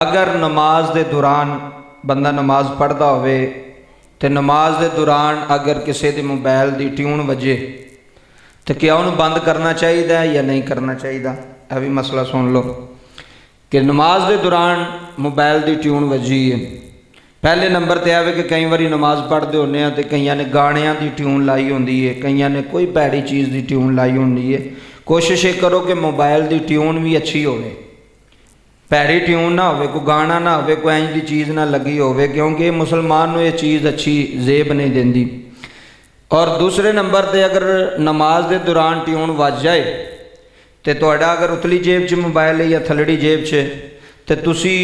अगर नमाज के दौरान बंदा नमाज पढ़ता होवे तो नमाज के दौरान अगर किसी के मोबाइल की ट्यून वजे तो क्या उन्हें बंद करना चाहिए या नहीं करना चाहिए। यह भी मसला सुन लो कि नमाज के दौरान मोबाइल की ट्यून वजी है। पहले नंबर तो यह कि कई बार नमाज पढ़ते होने तो कई ने गाणियां की ट्यून लाई होंगी है, कई ने कोई भैड़ी चीज़ की ट्यून लाई होंगी है। कोशिश ये करो कि मोबाइल की ट्यून भी अच्छी होवे, भैड़ी ट्यून ना हो, कोई गाना ना हो, कोई इंज की चीज़ ना लगी हो, क्योंकि मुसलमान को ये चीज़ अच्छी जेब नहीं देती। और दूसरे नंबर पर अगर नमाज के दौरान ट्यून वज जाए तो तुहाडा अगर उतली जेब च मोबाइल है या थलड़ी जेब च तो तुसी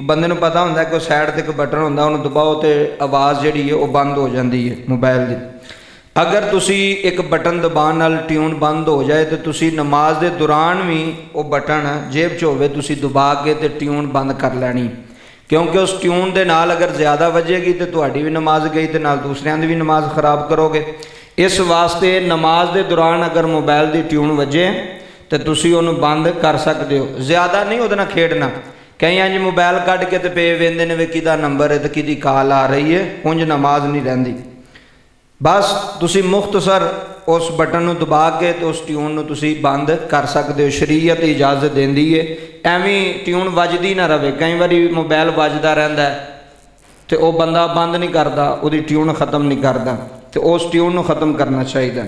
बंदे नूं पता होंदा कि साइड ते एक बटन होंदा, उन्हें दबाओ तो आवाज़ जिहड़ी है वह बंद हो जाती है मोबाइल की। अगर तुसी एक बटन दबाने नाल ट्यून बंद हो जाए तो तुसी नमाज के दौरान भी वो बटन जेब च होवे तुसी दबा के तो ट्यून बंद कर लैनी, क्योंकि उस ट्यून के नाल अगर ज़्यादा वजेगी तो तुहाडी भी नमाज गई तो नाल दूसरियां दी भी नमाज खराब करोगे। इस वास्ते नमाज के दौरान अगर मोबाइल की ट्यून वजे तो तुसी उन्हें बंद कर सकते हो, ज़्यादा नहीं उहदे नाल खेडना। कई अंज मोबाइल कढ़ के तो पे वेंदे ने वे किदा नंबर है तो किदी कॉल आ रही है, उंज नमाज नहीं रहिंदी। बस तुसी मुख्तसर उस बटन नूं दबा के तो उस ट्यून नूं तुसी बंद कर सकते हो, शरीयत इजाज़त देंदी है। एवें ट्यून वजदी ना रहे, कई बार मोबाइल वजदा रहिंदा है तो वह बंदा बंद नहीं करता, उसकी ट्यून ख़त्म नहीं करता, तो उस ट्यून नूं ख़त्म करना चाहिए।